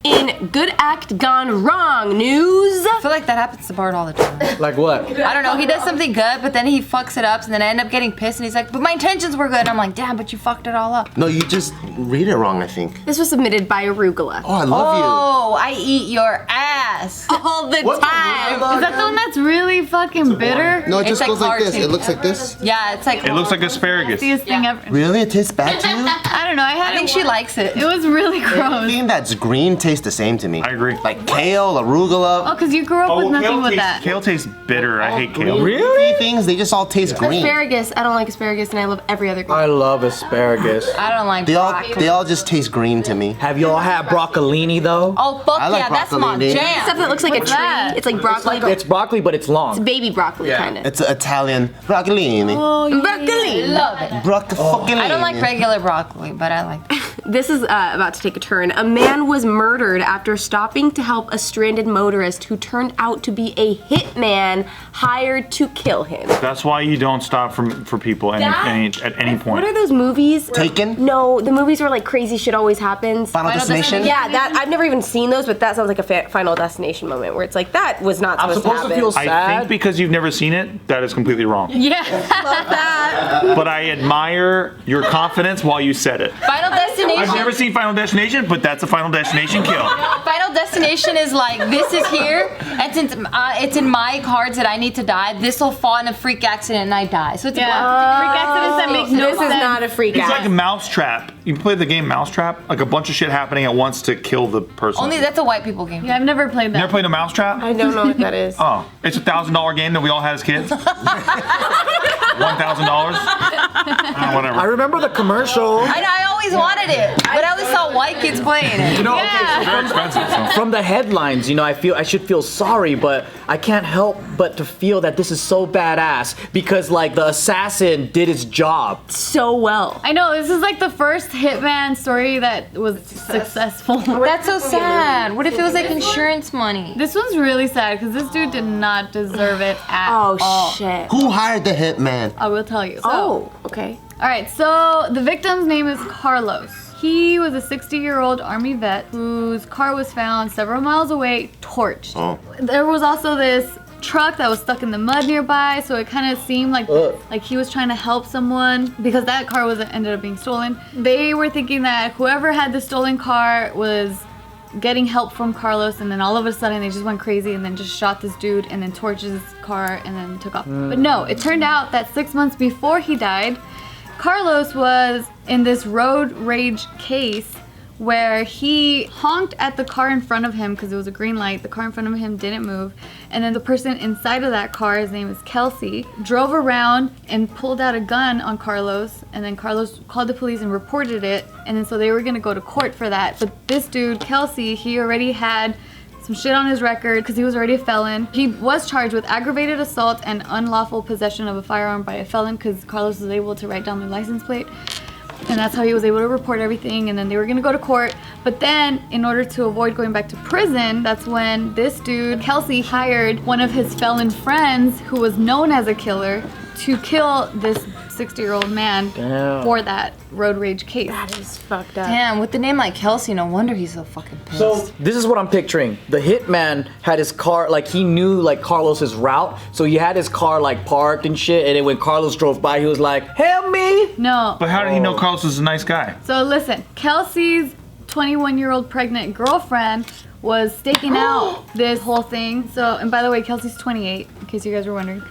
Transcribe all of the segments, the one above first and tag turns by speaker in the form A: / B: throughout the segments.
A: In Good Act Gone Wrong news.
B: I feel like that happens to Bart all the time.
C: Like what?
B: I don't know, he does something good, but then he fucks it up, and then I end up getting pissed, and he's like, but my intentions were good. And I'm like, damn, but you fucked it all up.
D: No, you just read it wrong, I think.
A: This was submitted by Arugula.
D: Oh, I love you.
B: Oh, I eat your ass.
A: All the time.
E: Is that the one that's really fucking bitter?
D: No, it just
B: It's
D: goes
B: like
D: like this.
B: cartoon.
D: It looks like this.
B: Yeah, it's like,
F: It looks like asparagus.
E: Nastiest thing ever.
D: Really? It tastes bad to you?
E: I don't know. I had
B: I think
E: it.
B: she likes it.
E: It was really gross.
D: Everything that's green tastes the same to me.
F: I agree.
D: Like kale, arugula.
E: Oh, because you grew up with nothing with that.
F: Kale tastes bitter. I hate kale.
D: Really? Things, they just all taste green.
A: Asparagus. I don't like asparagus, and I love every other green.
C: I love asparagus.
B: I don't like
D: They
B: broccoli.
D: all just taste green to me.
C: Have y'all had broccolini though?
B: Oh, fuck
D: I like
B: yeah, that's my
D: broccolini.
A: Stuff
B: jam.
A: that looks like a tree.
E: that?
A: It's like broccoli.
C: It's broccoli, but it's long.
A: Baby broccoli, kind of.
D: It's Italian broccolini.
A: Broccoli.
B: Love it.
D: Broccolini.
B: I don't like regular broccoli, but I like it.
A: This is about to take a turn. A man was murdered after stopping to help a stranded motorist who turned out to be a hitman hired to kill him.
F: That's why you don't stop for people at any
A: What
F: point.
A: are those movies?
D: Taken?
A: No, the movies where like crazy shit always happens.
D: Final Destination?
A: Yeah, that I've never even seen those, but that sounds like a Final Destination moment where it's like that was not
C: I'm
A: supposed,
C: supposed to
A: happen.
C: feel
F: I
C: sad.
F: think because you've never seen it, that is completely wrong.
E: Yeah.
A: Love that.
F: But I admire your confidence while you said it.
B: Final Destination.
F: I've never seen Final Destination, but that's a Final Destination kill.
B: Final Destination is like, this is here, and since it's in my cards that I need to die, this will fall in a freak accident and I die. So it's
E: Yeah. Freak accidents that make no
A: This
E: sense.
A: is not a freak
F: It's
A: out.
F: like a Mousetrap. You play the game Mousetrap? Like a bunch of shit happening at once to kill the person.
B: only that's a white people game.
E: Yeah, I've never played that.
F: Never played a Mousetrap?
A: I don't know what that is.
F: Oh, it's a $1,000 game that we all had as kids. $1,000. Whatever.
C: I remember the commercial.
B: I always wanted it, but I always saw white kids playing it.
C: You know,
E: Yeah.
F: Very expensive. So.
C: from the headlines, you know, I should feel sorry, but I can't help but to feel that this is so badass because like the assassin did his job.
A: So well.
E: I know, this is like the first Hitman story that was successful.
B: That's so sad. What if it was like insurance money?
E: This one's really sad because this dude did not deserve it at all.
A: Oh shit.
D: Who hired the hitman?
E: I will tell you. So,
A: Oh, okay.
E: all right, so the victim's name is Carlos. He was a 60-year-old Army vet whose car was found several miles away, torched.
D: Oh.
E: There was also this truck that was stuck in the mud nearby, so it kind of seemed like he was trying to help someone because that car ended up being stolen. They were thinking that whoever had the stolen car was getting help from Carlos, and then all of a sudden they just went crazy and then just shot this dude and then torched his car and then took off. But no, it turned out that 6 months before he died, Carlos was in this road rage case where he honked at the car in front of him because it was a green light. The car in front of him didn't move. And then the person inside of that car, his name is Kelsey, drove around and pulled out a gun on Carlos. And then Carlos called the police and reported it. And then so they were gonna go to court for that. But this dude, Kelsey, he already had some shit on his record because he was already a felon. He was charged with aggravated assault and unlawful possession of a firearm by a felon because Carlos was able to write down the license plate. And that's how he was able to report everything, and then they were gonna go to court. But then, in order to avoid going back to prison, that's when this dude, Kelsey, hired one of his felon friends who was known as a killer to kill this 60-year-old man
C: Damn.
E: for that road rage case.
A: That is fucked up.
B: Damn, with the name like Kelsey, no wonder he's so fucking pissed.
C: So this is what I'm picturing. The hitman had his car, like he knew like Carlos's route, so he had his car like parked and shit. And then when Carlos drove by, he was like, "Help me!"
E: No.
F: But how did he know Carlos is a nice guy?
E: So listen, Kelsey's 21-year-old pregnant girlfriend was staking out this whole thing. So, and by the way, Kelsey's 28, in case you guys were wondering.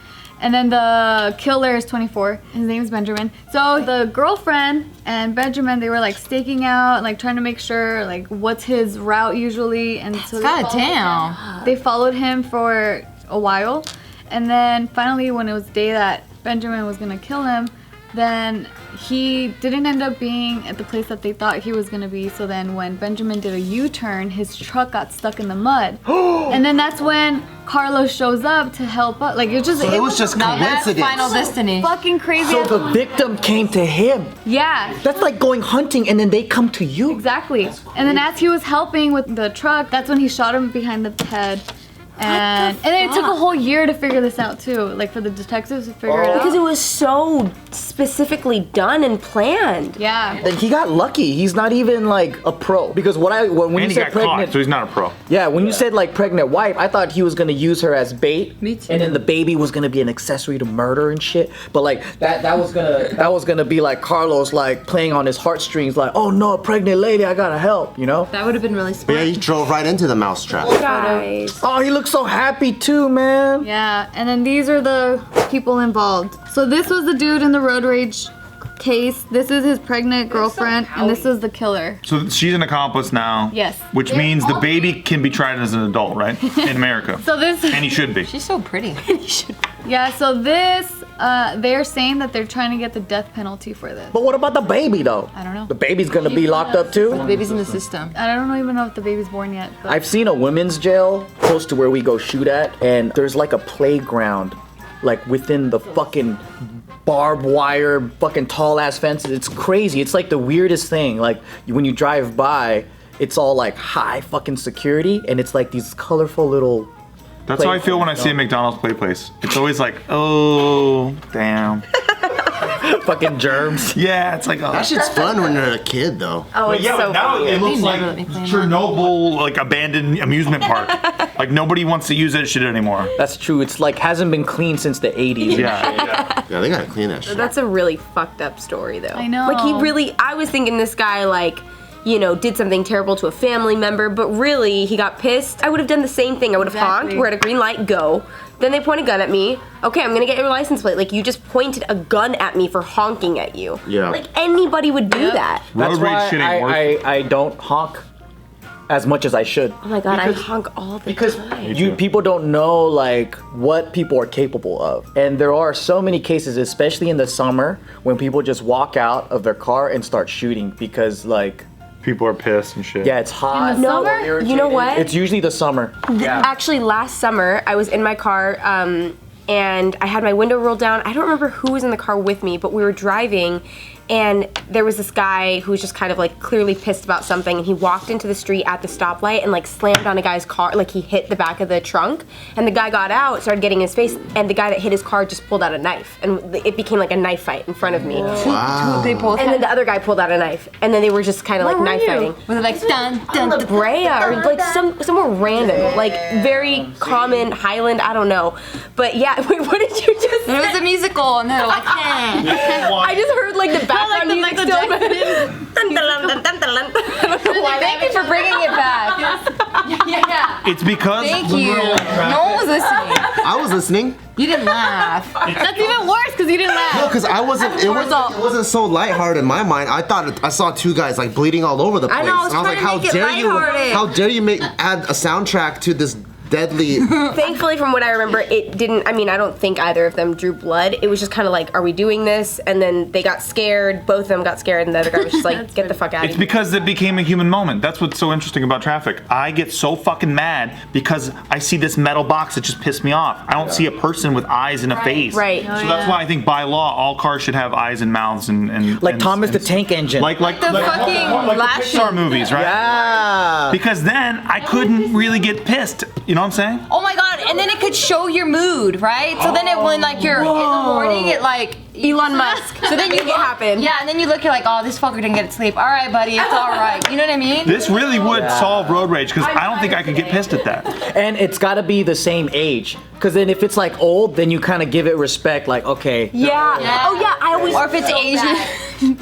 E: And then the killer is 24. His name is Benjamin. So the girlfriend and Benjamin, they were like staking out, like trying to make sure like what's his route usually. And so
B: God damn.
E: they followed him for a while. And then finally when it was day that Benjamin was gonna kill him, then he didn't end up being at the place that they thought he was gonna be. So then when Benjamin did a U-turn, his truck got stuck in the mud. And then that's when Carlos shows up to help up. Like it
D: was just
B: Now that's
D: coincidence.
B: Final Destiny.
E: fucking crazy.
C: So the victim came to him.
E: Yeah.
C: That's like going hunting and then they come to you.
E: Exactly. And then as he was helping with the truck, that's when he shot him behind the head. And then it took a whole year to figure this out too, like for the detectives to figure it out.
A: Because it was so specifically done and planned.
E: Yeah.
C: And he got lucky. He's not even like a pro. Because when you
F: And he
C: said
F: got caught,
C: pregnant,
F: so he's not a pro.
C: yeah, when you said like pregnant wife, I thought he was gonna use her as bait.
B: Me too.
C: And then the baby was gonna be an accessory to murder and shit. But like that was gonna be like Carlos like playing on his heartstrings, like, oh no, pregnant lady, I gotta help, you know?
B: That would have been really
D: But
B: smart.
D: yeah, he drove right into the mousetrap.
A: Guys.
C: Oh, he looks so happy too, man.
E: Yeah, and then these are the people involved. So this was the dude in the road rage case. This is his pregnant girlfriend, and this is the killer.
F: So she's an accomplice now.
E: Yes.
F: Which means the baby can be tried as an adult, right? In America.
E: So this,
F: And he should be.
B: She's so pretty.
E: yeah, so this, they're saying that they're trying to get the death penalty for this.
C: But what about the baby though?
E: I don't know.
C: The baby's gonna be locked up too?
B: The baby's in the system.
E: I don't even know if the baby's born yet. But
C: I've seen a women's jail close to where we go shoot at, and there's like a playground, like within the fucking barbed wire, fucking tall ass fences. It's crazy. It's like the weirdest thing. Like when you drive by, it's all like high fucking security, and it's like these colorful little.
F: That's how I feel when I see a McDonald's play place. It's always like, oh, damn.
C: Fucking germs.
F: Yeah, it's like, oh.
D: That shit's fun when you're a kid, though.
A: Oh, it's so
F: now
A: weird.
F: it looks
B: They
F: like
B: never let me play
F: Chernobyl, like abandoned amusement park. Like nobody wants to use that shit anymore.
C: That's true. It's like hasn't been cleaned since the 80s.
F: Yeah.
D: Yeah, they gotta clean that shit.
A: That's a really fucked up story, though.
E: I know.
A: Like, I was thinking this guy, like, you know, did something terrible to a family member, but really, he got pissed. I would have done the same thing. I would have honked. We're at a green light, go. Then they point a gun at me. Okay, I'm gonna get your license plate. Like, you just pointed a gun at me for honking at you.
D: Yeah.
A: Like, anybody would do that.
C: That's
F: Road rage
C: why
F: shit ain't worth
C: I don't honk as much as I should.
A: Oh my god, I honk all the
C: Because
A: time.
C: people don't know like what people are capable of, and there are so many cases, especially in the summer, when people just walk out of their car and start shooting because like,
F: People are pissed and shit.
C: yeah, it's hot.
E: In the summer?
C: Irritated.
A: You know what?
C: It's usually the summer.
A: Actually, last summer, I was in my car, and I had my window rolled down. I don't remember who was in the car with me, but we were driving, and there was this guy who was just kind of like clearly pissed about something, and he walked into the street at the stoplight and like slammed on a guy's car, like he hit the back of the trunk, and the guy got out, started getting in his face, and the guy that hit his car just pulled out a knife, and it became like a knife fight in front of me.
D: Wow.
B: They both
A: And then the other guy pulled out a knife, and then they were just kind of like
E: Where were
A: knife
E: you?
A: fighting.
B: Was it like dun dun
A: La
B: dun?
A: Brea or like somewhere random, like very common Highland, I don't know. But yeah, wait, what did you just
B: It
A: say?
B: was a musical, and they're like,
A: I just heard like the background music
E: Michael
A: still.
E: Jackson.
A: Dun, dun, dun, dun, dun, dun. I don't know why
B: thank you for bringing it back. Yeah.
F: It's because
B: Thank
F: when
B: you.
F: we're all in traffic-
B: No one was listening.
D: I was listening.
B: You didn't laugh.
E: That's even worse because you didn't laugh.
D: No, because I wasn't. It wasn't so lighthearted in my mind. I thought I saw two guys like bleeding all over the place.
A: I know, I was
D: and I was
A: trying
D: like,
A: to make it lighthearted.
D: How dare you add a soundtrack to this deadly?
A: Thankfully, from what I remember, it didn't. I mean, I don't think either of them drew blood. It was just kind of like, are we doing this? And then they got scared. Both of them got scared, and the other guy was just like, get the fuck out of
F: It's
A: here.
F: because it became a human moment. That's what's so interesting about traffic. I get so fucking mad because I see this metal box that just pissed me off. I don't see a person with eyes and a face.
A: Right.
F: So that's why I think by law all cars should have eyes and mouths and
C: Like
F: and,
C: Thomas the
F: and-
C: Tank Engine.
F: Like
B: the fucking
F: the
B: last
F: Pixar movies, right?
C: yeah.
F: Because then I couldn't really get pissed. You know what I'm saying?
B: Oh my god, and then it could show your mood, right? So then it when like you're in the morning, it like
A: Elon Musk.
B: so then you
A: Make it happen.
B: Yeah, and then you look, you're like, oh, this fucker didn't get to sleep. All right, buddy, it's all right. You know what I mean?
F: This really would solve road rage because I don't think I could get pissed at that.
C: And it's got to be the same age. Because then if it's like old, then you kind of give it respect. Like, okay.
A: Yeah.
B: Yeah.
A: Oh yeah. I always.
B: Or if it's Asian.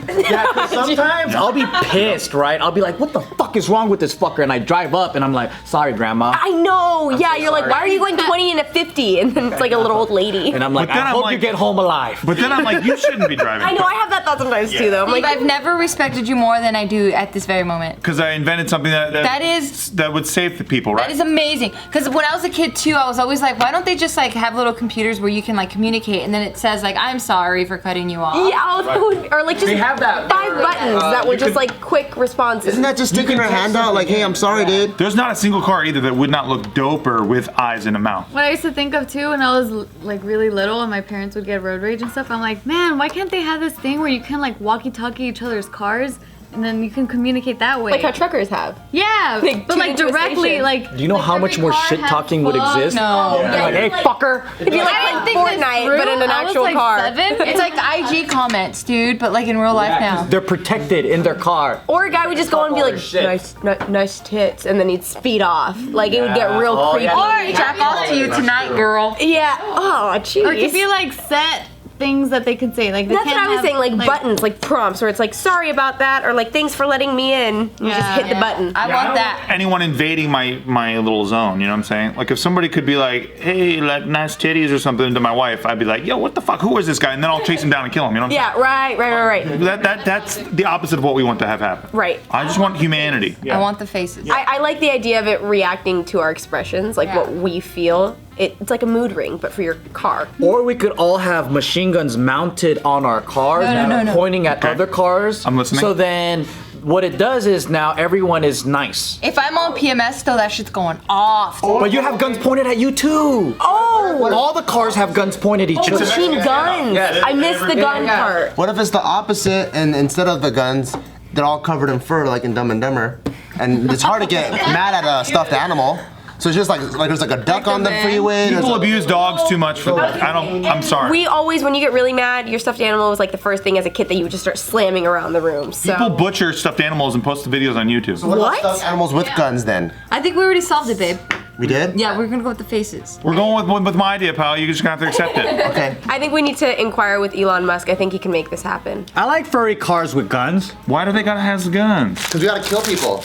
C: Yeah, 'cause sometimes I'll be pissed, right? I'll be like, what the fuck is wrong with this fucker? And I drive up and I'm like, sorry, grandma.
A: I know. Yeah. You're like,
C: sorry.
A: why are you going 20 and a 50? And then it's like a little old lady.
C: And I'm like,
F: But then
C: I
F: I'm
C: hope
F: like-
C: you get home alive.
F: But then I'm like, you shouldn't be driving.
A: I know. I have that thought sometimes too, though. I'm like,
B: I've never respected you more than I do at this very moment.
F: Because I invented something that would save the people, right?
B: That is amazing. Because when I was a kid too, I was always like, why don't they just like have little computers where you can like communicate and then it says like, I'm sorry for cutting you off.
A: yeah, or like just
C: They have that.
A: 5 buttons that were just like quick responses.
D: Isn't that just sticking her hand out like, hey, I'm sorry, dude?
F: There's not a single car either that would not look doper with eyes and a mouth.
E: What I used to think of too when I was like really little and my parents would get road rage and stuff, I'm like, man, why can't they have this thing where you can like walkie-talkie each other's cars and then you can communicate that way.
A: Like how truckers have.
E: Yeah,
A: Like,
E: but
A: tune
E: like
A: into a
E: directly,
A: station.
E: like.
C: Do you know
E: like
C: how much
E: every
C: more
E: car
C: shit
E: has
C: talking would
E: fuck.
C: exist?
B: No.
C: Like, hey, fucker.
A: It'd be like,
E: I
A: like
E: think this
A: Fortnite,
E: through.
A: but in an
E: I was
A: actual
E: like
A: car.
E: 7.
B: It's like IG comments, dude, but like in real life now.
C: They're protected in their car.
A: Or a guy would just go and be like, nice tits, and then he'd speed off. Like it would get real creepy.
B: Or jack off to you tonight, girl.
A: Yeah. Oh, jeez.
E: Or if you like set things that they can say, like they
A: That's
E: can't
A: what I was
E: have,
A: saying, like buttons, like prompts, where it's like, sorry about that, or like, thanks for letting me in. You just hit the button.
B: I want that.
F: Anyone invading my little zone, you know what I'm saying? Like if somebody could be like, hey, like nice titties or something to my wife, I'd be like, yo, what the fuck? Who is this guy? And then I'll chase him down and kill him. You know what I'm
A: Yeah, right.
F: saying? That's the opposite of what we want to have happen.
A: Right.
F: I just want humanity.
B: I want the faces.
A: I like the idea of it reacting to our expressions, like what we feel. It's like a mood ring, but for your car.
C: Or we could all have machine guns mounted on our cars,
B: No.
C: pointing at other cars.
F: I'm listening.
C: So then, what it does is now everyone is nice.
B: If I'm on PMS though, that shit's going off.
C: But you have guns pointed at you too.
A: Oh!
C: All the cars have guns pointed at each other.
A: Machine guns!
C: Yes.
A: I missed the gun part.
D: What if it's the opposite and instead of the guns, they're all covered in fur like in Dumb and Dumber? And it's hard to get mad at a stuffed animal. So it's just like there's like a duck on the freeway.
F: People abuse dogs too much for that. I'm sorry.
A: We always, when you get really mad, your stuffed animal was like the first thing as a kid that you would just start slamming around the room. So.
F: People butcher stuffed animals and post the videos on YouTube.
D: What about
A: What?
D: stuffed animals with guns then?
B: I think we already solved it, babe.
D: We did?
B: Yeah, we're gonna go with the faces.
F: We're going with my idea, pal. You're just gonna have to accept it.
D: Okay.
A: I think we need to inquire with Elon Musk. I think he can make this happen.
G: I like furry cars with guns.
F: Why do they gotta have guns?
D: Because we gotta kill people.